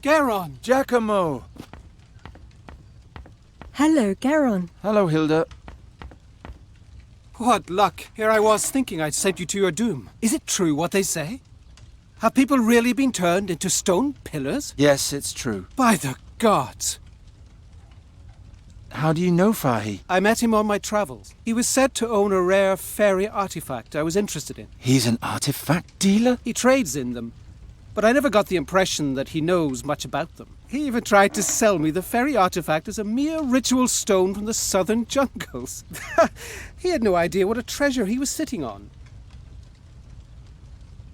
Garon! Giacomo! Hello, Garon. Hello, Hilda. What luck. Here I was thinking I'd sent you to your doom. Is it true what they say? Have people really been turned into stone pillars? Yes, it's true. By the gods! How do you know Fahi? I met him on my travels. He was said to own a rare fairy artifact I was interested in. He's an artifact dealer? He trades in them, but I never got the impression that he knows much about them. He even tried to sell me the fairy artifact as a mere ritual stone from the southern jungles. He had no idea what a treasure he was sitting on.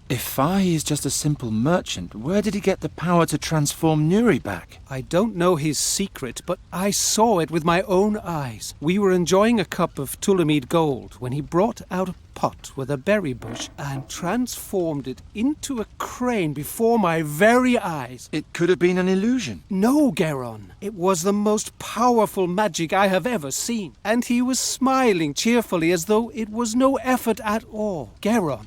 If Fahi is just a simple merchant, where did he get the power to transform Nuri back? I don't know his secret, but I saw it with my own eyes. We were enjoying a cup of Tulamid gold when he brought out a pot with a berry bush and transformed it into a crane before my very eyes. It could have been an illusion. No, Garon. It was the most powerful magic I have ever seen. And he was smiling cheerfully as though it was no effort at all. Garon,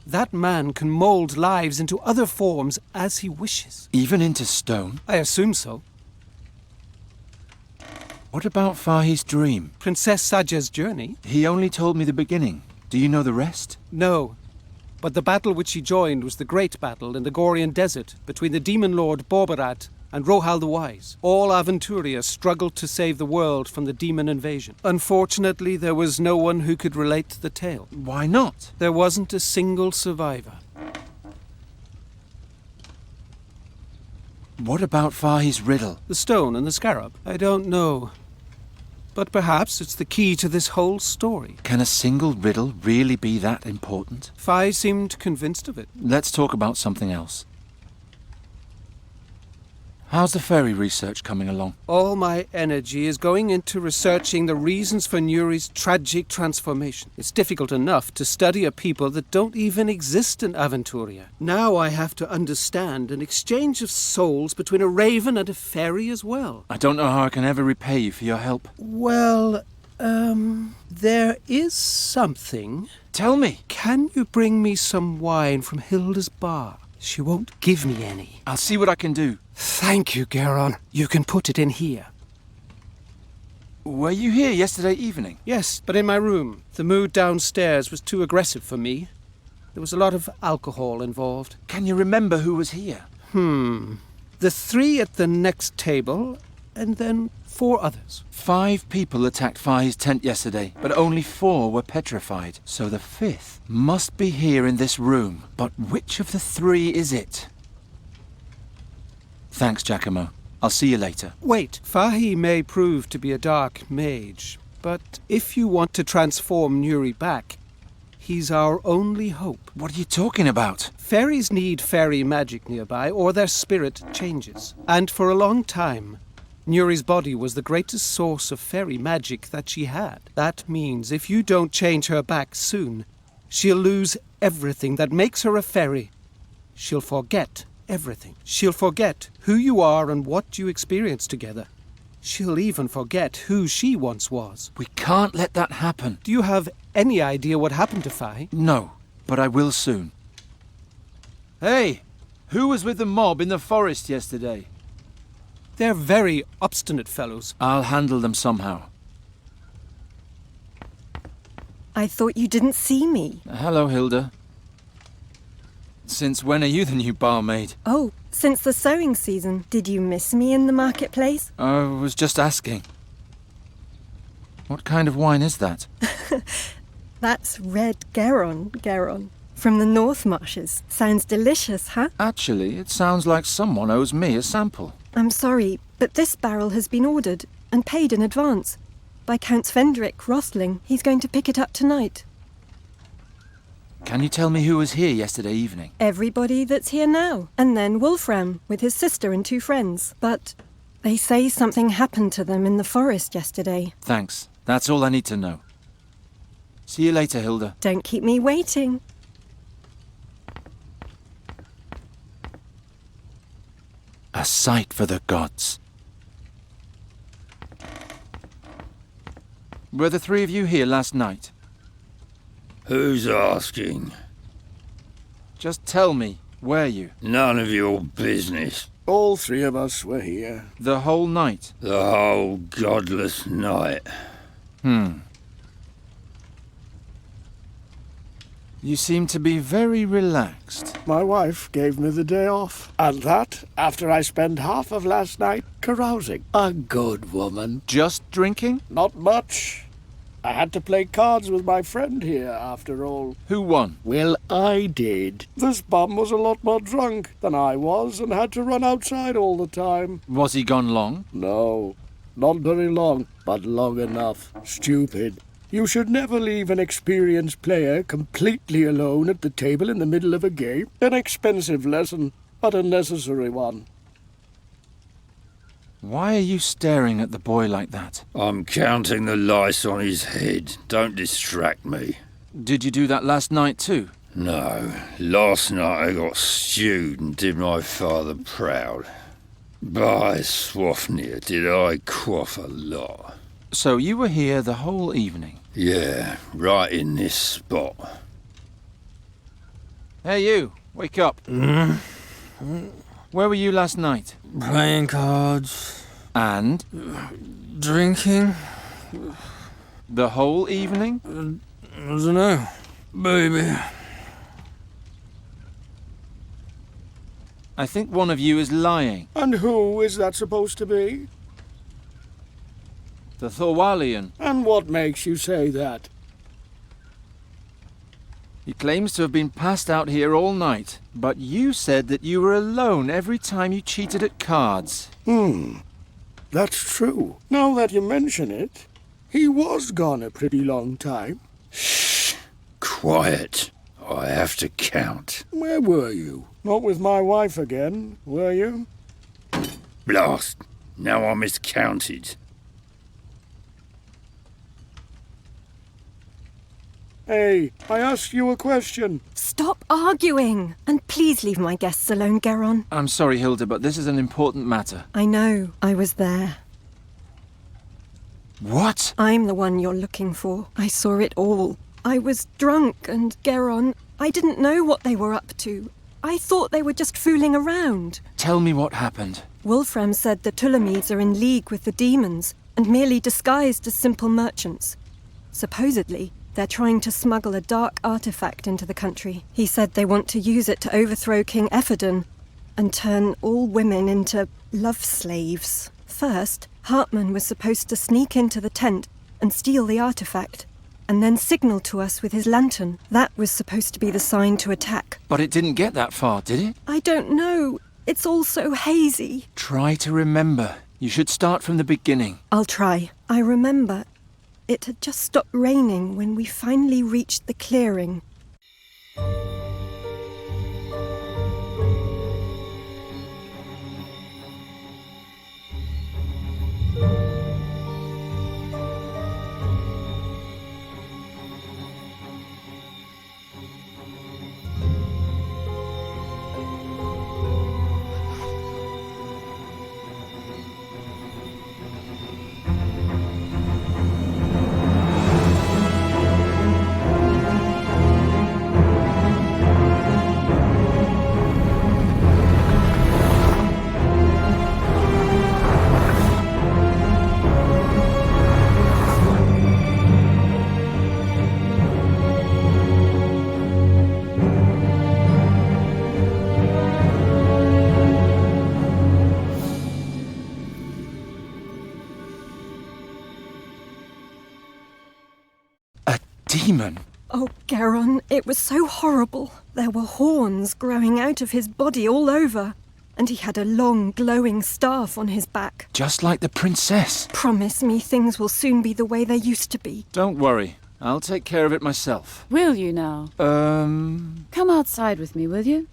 that man can mold lives into other forms as he wishes. Even into stone? I assume so. What about Fahi's dream? Princess Saja's journey? He only told me the beginning. Do you know the rest? No. But the battle which he joined was the great battle in the Gorian desert between the demon lord Borbarat and Rohal the Wise. All Aventuria struggled to save the world from the demon invasion. Unfortunately, there was no one who could relate the tale. Why not? There wasn't a single survivor. What about Fahi's riddle? The stone and the scarab? I don't know. But perhaps it's the key to this whole story. Can a single riddle really be that important? Fahi seemed convinced of it. Let's talk about something else. How's the fairy research coming along? All my energy is going into researching the reasons for Nuri's tragic transformation. It's difficult enough to study a people that don't even exist in Aventuria. Now I have to understand an exchange of souls between a raven and a fairy as well. I don't know how I can ever repay you for your help. Well, there is something. Tell me. Can you bring me some wine from Hilda's bar? She won't give me any. I'll see what I can do. Thank you, Garon. You can put it in here. Were you here yesterday evening? Yes, but in my room. The mood downstairs was too aggressive for me. There was a lot of alcohol involved. Can you remember who was here? The 3 at the next table, and then 4 others. 5 people attacked Fahi's tent yesterday, but only 4 were petrified. So the 5th must be here in this room. But which of the 3 is it? Thanks, Giacomo. I'll see you later. Wait, Fahi may prove to be a dark mage, but if you want to transform Nuri back, he's our only hope. What are you talking about? Fairies need fairy magic nearby, or their spirit changes. And for a long time, Nuri's body was the greatest source of fairy magic that she had. That means if you don't change her back soon, she'll lose everything that makes her a fairy. She'll forget everything. She'll forget who you are and what you experienced together. She'll even forget who she once was. We can't let that happen. Do you have any idea what happened to Fahi? No, but I will soon. Hey, who was with the mob in the forest yesterday? They're very obstinate fellows. I'll handle them somehow. I thought you didn't see me. Hello, Hilda. Since when are you the new barmaid? Oh, since the sowing season. Did you miss me in the marketplace? I was just asking. What kind of wine is that? That's red Garon. From the North Marshes. Sounds delicious, huh? Actually, it sounds like someone owes me a sample. I'm sorry, but this barrel has been ordered and paid in advance by Count Svendrik Rostling. He's going to pick it up tonight. Can you tell me who was here yesterday evening? Everybody that's here now. And then Wolfram with his sister and 2 friends. But they say something happened to them in the forest yesterday. Thanks. That's all I need to know. See you later, Hilda. Don't keep me waiting. A sight for the gods. Were the 3 of you here last night? Who's asking? Just tell me, were you? None of your business. All three of us were here. The whole night? The whole godless night. You seem to be very relaxed. My wife gave me the day off. And that after I spent half of last night carousing. A good woman. Just drinking? Not much. I had to play cards with my friend here, after all. Who won? Well, I did. This bum was a lot more drunk than I was and had to run outside all the time. Was he gone long? No, not very long, but long enough. Stupid. You should never leave an experienced player completely alone at the table in the middle of a game. An expensive lesson, but a necessary one. Why are you staring at the boy like that? I'm counting the lice on his head. Don't distract me. Did you do that last night too? No. Last night I got stewed and did my father proud. By Swafnir, did I quaff a lot. So you were here the whole evening? Yeah, right in this spot. Hey you, wake up. Where were you last night? Playing cards. And? Drinking. The whole evening? I don't know. Baby. I think one of you is lying. And who is that supposed to be? The Thorwalian. And what makes you say that? He claims to have been passed out here all night, but you said that you were alone every time you cheated at cards. That's true. Now that you mention it, he was gone a pretty long time. Shh. Quiet. I have to count. Where were you? Not with my wife again, were you? Blast. Now I miscounted. Hey, I asked you a question. Stop arguing! And please leave my guests alone, Geron. I'm sorry, Hilda, but this is an important matter. I know. I was there. What? I'm the one you're looking for. I saw it all. I was drunk, and Geron, I didn't know what they were up to. I thought they were just fooling around. Tell me what happened. Wolfram said the Tulamides are in league with the demons and merely disguised as simple merchants. Supposedly, they're trying to smuggle a dark artifact into the country. He said they want to use it to overthrow King Ephodon and turn all women into love slaves. First, Hartman was supposed to sneak into the tent and steal the artifact, and then signal to us with his lantern. That was supposed to be the sign to attack. But it didn't get that far, did it? I don't know. It's all so hazy. Try to remember. You should start from the beginning. I'll try. I remember it had just stopped raining when we finally reached the clearing. Demon? Oh, Geron, it was so horrible. There were horns growing out of his body all over, and he had a long, glowing staff on his back. Just like the princess. Promise me things will soon be the way they used to be. Don't worry. I'll take care of it myself. Will you now? Come outside with me, will you?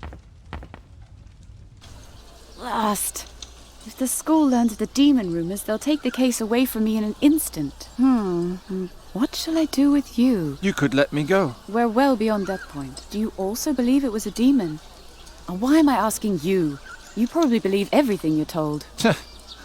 Blast. If the school learns of the demon rumors, they'll take the case away from me in an instant. What shall I do with you? You could let me go. We're well beyond that point. Do you also believe it was a demon? And why am I asking you? You probably believe everything you're told.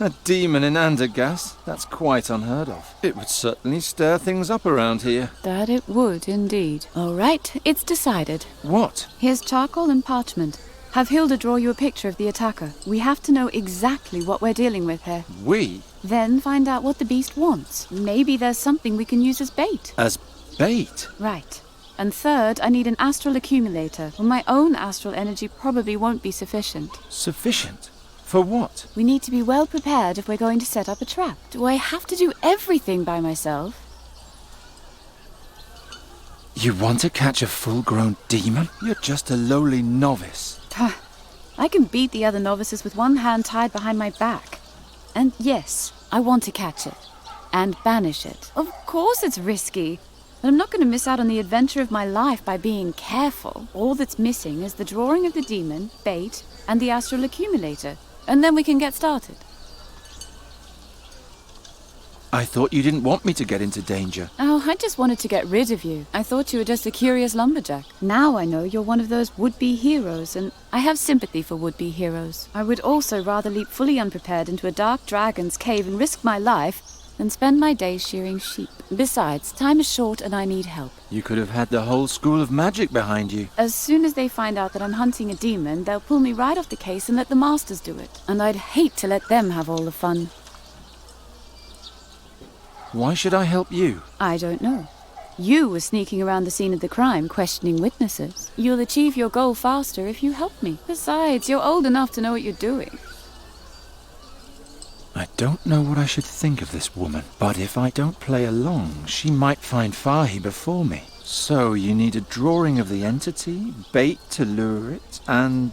A demon in Andergast? That's quite unheard of. It would certainly stir things up around here. That it would, indeed. All right, it's decided. What? Here's charcoal and parchment. Have Hilda draw you a picture of the attacker. We have to know exactly what we're dealing with here. We? Then find out what the beast wants. Maybe there's something we can use as bait. As bait? Right. And third, I need an astral accumulator. Well, my own astral energy probably won't be sufficient. Sufficient? For what? We need to be well prepared if we're going to set up a trap. Do I have to do everything by myself? You want to catch a full-grown demon? You're just a lowly novice. I can beat the other novices with one hand tied behind my back. And yes, I want to catch it. And banish it. Of course it's risky. But I'm not going to miss out on the adventure of my life by being careful. All that's missing is the drawing of the demon, bait, and the astral accumulator. And then we can get started. I thought you didn't want me to get into danger. Oh, I just wanted to get rid of you. I thought you were just a curious lumberjack. Now I know you're one of those would-be heroes, and I have sympathy for would-be heroes. I would also rather leap fully unprepared into a dark dragon's cave and risk my life than spend my days shearing sheep. Besides, time is short and I need help. You could have had the whole school of magic behind you. As soon as they find out that I'm hunting a demon, they'll pull me right off the case and let the masters do it. And I'd hate to let them have all the fun. Why should I help you? I don't know. You were sneaking around the scene of the crime, questioning witnesses. You'll achieve your goal faster if you help me. Besides, you're old enough to know what you're doing. I don't know what I should think of this woman, but if I don't play along, she might find Fahi before me. So you need a drawing of the entity, bait to lure it, and,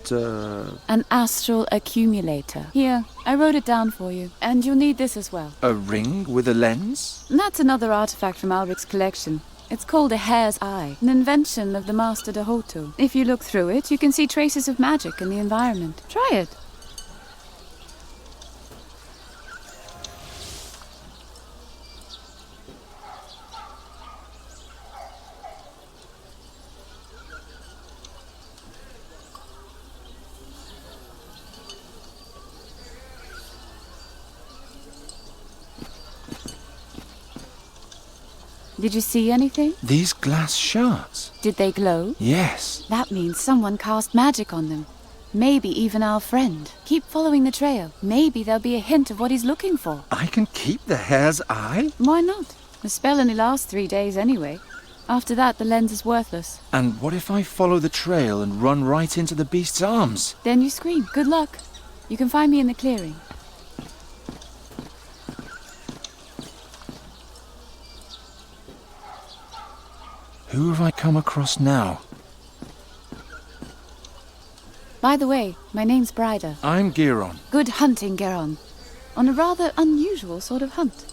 An astral accumulator. Here, I wrote it down for you. And you'll need this as well. a ring with a lens? That's another artifact from Alric's collection. It's called a hare's eye, an invention of the Master Dahoto. If you look through it, you can see traces of magic in the environment. Try it. Did you see anything? These glass shards? Did they glow? Yes. That means someone cast magic on them. Maybe even our friend. Keep following the trail. Maybe there'll be a hint of what he's looking for. I can keep the hare's eye? Why not? The spell only lasts 3 days anyway. After that, the lens is worthless. And what if I follow the trail and run right into the beast's arms? Then you scream. Good luck. You can find me in the clearing. Who have I come across now? By the way, my name's Bryda. I'm Giron. Good hunting, Geron. On a rather unusual sort of hunt.